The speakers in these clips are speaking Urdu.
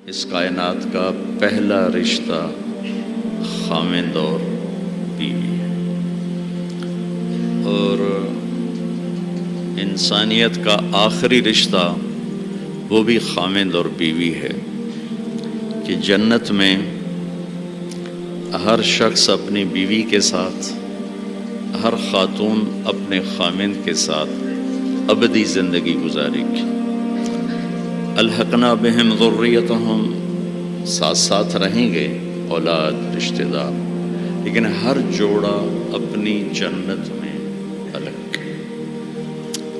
اس کائنات کا پہلا رشتہ خاوند اور بیوی ہے، اور انسانیت کا آخری رشتہ وہ بھی خاوند اور بیوی ہے کہ جنت میں ہر شخص اپنی بیوی کے ساتھ، ہر خاتون اپنے خاوند کے ساتھ ابدی زندگی گزارے گی۔ الحقنا بہم ذریتہم، ساتھ ساتھ رہیں گے اولاد رشتہ دار، لیکن ہر جوڑا اپنی جنت میں الگ۔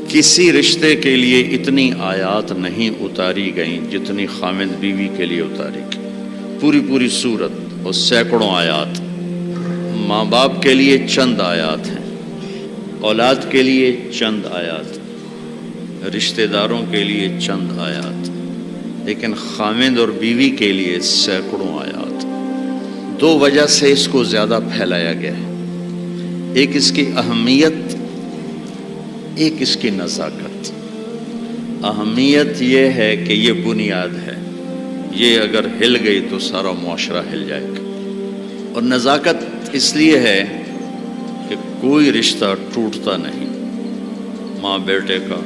کسی رشتے کے لیے اتنی آیات نہیں اتاری گئیں جتنی خاوند بیوی کے لیے اتاری گئی، پوری سورت اور سینکڑوں آیات۔ ماں باپ کے لیے چند آیات ہیں، اولاد کے لیے چند آیات، رشتہ داروں کے لیے چند آیات، لیکن خاوند اور بیوی کے لیے سینکڑوں آیات۔ دو وجہ سے اس کو زیادہ پھیلایا گیا ہے، ایک اس کی اہمیت، ایک اس کی نزاکت۔ اہمیت یہ ہے کہ یہ بنیاد ہے، یہ اگر ہل گئی تو سارا معاشرہ ہل جائے گا، اور نزاکت اس لیے ہے کہ کوئی رشتہ ٹوٹتا نہیں، ماں بیٹے کا،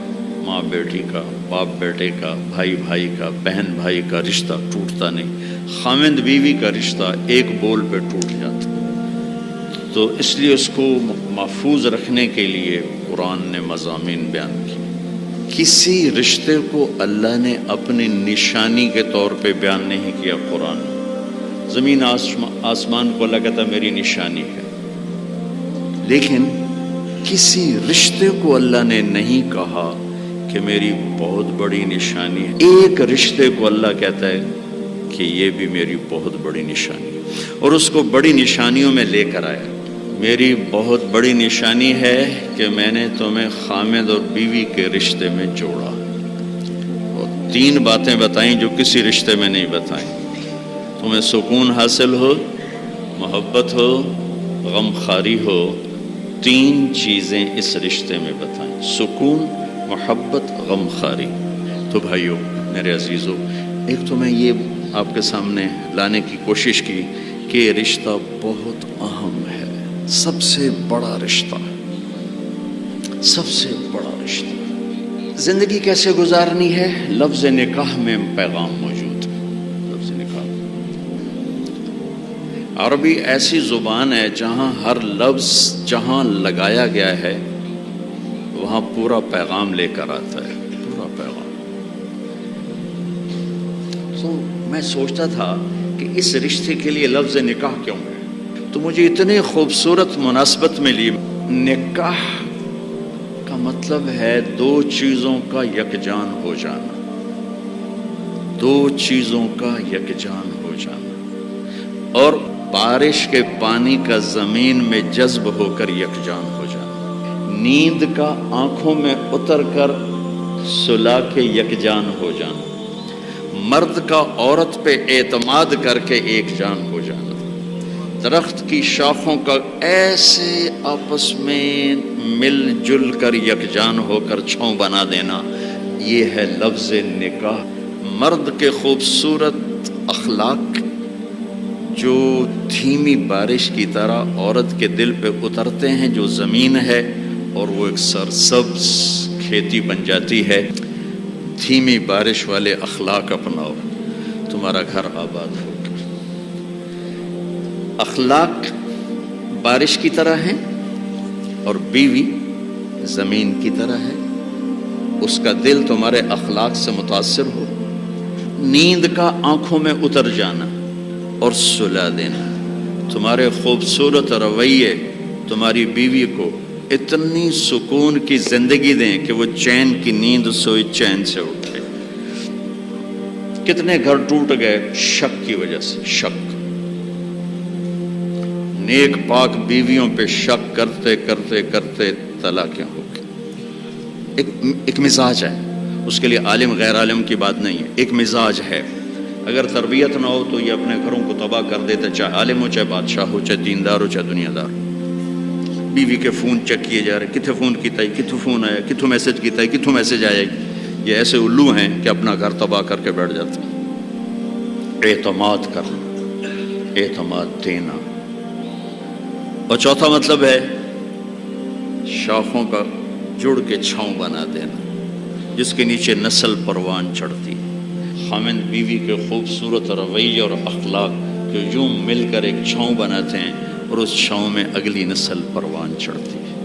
ماں بیٹی کا، باپ بیٹے کا، بھائی بھائی کا، بہن بھائی کا رشتہ ٹوٹتا نہیں۔ خاوند بیوی کا رشتہ ایک بول پہ ٹوٹ جاتا، تو اس لیے اس کو محفوظ رکھنے کے لیے قرآن نے مضامین بیان کیے۔ کسی رشتے کو اللہ نے اپنی نشانی کے طور پہ بیان نہیں کیا قرآن میں۔ زمین آسمان کو اللہ کہتا میری نشانی ہے، لیکن کسی رشتے کو اللہ نے نہیں کہا کہ میری بہت بڑی نشانی ہے۔ ایک رشتے کو اللہ کہتا ہے کہ یہ بھی میری بہت بڑی نشانی ہے، اور اس کو بڑی نشانیوں میں لے کر آیا۔ میری بہت بڑی نشانی ہے کہ میں نے تمہیں خاوند اور بیوی کے رشتے میں جوڑا، اور تین باتیں بتائیں جو کسی رشتے میں نہیں بتائیں۔ تمہیں سکون حاصل ہو، محبت ہو، غم خاری ہو، تین چیزیں اس رشتے میں بتائیں، سکون، محبت، غم خاری۔ تو بھائیو میرے عزیزو، ایک تو میں یہ آپ کے سامنے لانے کی کوشش کی کہ یہ رشتہ بہت اہم ہے، سب سے بڑا رشتہ، سب سے بڑا رشتہ۔ زندگی کیسے گزارنی ہے؟ لفظ نکاح میں پیغام موجود ہے۔ لفظ نکاح عربی ایسی زبان ہے جہاں ہر لفظ جہاں لگایا گیا ہے وہاں پورا پیغام لے کر آتا ہے، پورا پیغام۔ تو میں سوچتا تھا کہ اس رشتے کے لیے لفظ نکاح کیوں ہے، تو مجھے اتنی خوبصورت مناسبت ملی۔ نکاح کا مطلب ہے دو چیزوں کا یکجان ہو جانا، دو چیزوں کا یکجان ہو جانا، اور بارش کے پانی کا زمین میں جذب ہو کر یکجان ہو جانا، نیند کا آنکھوں میں اتر کر سلا کے یکجان ہو جانا، مرد کا عورت پہ اعتماد کر کے ایک جان ہو جانا، درخت کی شاخوں کا ایسے آپس میں مل جل کر یکجان ہو کر چھاؤں بنا دینا، یہ ہے لفظ نکاح۔ مرد کے خوبصورت اخلاق جو دھیمی بارش کی طرح عورت کے دل پہ اترتے ہیں، جو زمین ہے اور وہ ایک سرسبز کھیتی بن جاتی ہے۔ دھیمی بارش والے اخلاق اپناؤ، تمہارا گھر آباد ہوگا۔ اخلاق بارش کی طرح ہیں اور بیوی زمین کی طرح ہے، اس کا دل تمہارے اخلاق سے متاثر ہو، نیند کا آنکھوں میں اتر جانا اور سلا دینا۔ تمہارے خوبصورت رویے تمہاری بیوی کو اتنی سکون کی زندگی دیں کہ وہ چین کی نیند سوئی چین سے اٹھے۔ کتنے گھر ٹوٹ گئے شک کی وجہ سے، شک۔ نیک پاک بیویوں پہ شک کرتے کرتے کرتے طلاقیں ہو گئی۔ ایک مزاج ہے، اس کے لیے عالم غیر عالم کی بات نہیں ہے، ایک مزاج ہے۔ اگر تربیت نہ ہو تو یہ اپنے گھروں کو تباہ کر دیتے، چاہے عالم ہو، چاہے بادشاہ ہو، چاہے دیندار ہو، چاہے دنیا دار ہو۔ بیوی کے فون چیک کیے جا رہے، کتنے فون کیتا ہے، کتوں فون آیا، کتوں میسج کیتا ہے، کتوں میسج آیا۔ یہ ایسے الو ہیں کہ اپنا گھر تباہ کر کے بیٹھ جاتے ہیں۔ اعتماد کرنا، اعتماد دینا۔ اور چوتھا مطلب ہے شاخوں کا جڑ کے چھاؤں بنا دینا، جس کے نیچے نسل پروان چڑھتی۔ خاوند بیوی کے خوبصورت رویے اور اخلاق جو یوں مل کر ایک چھاؤں بناتے ہیں اور اس چھاؤں میں اگلی نسل پروان چڑھتی ہے۔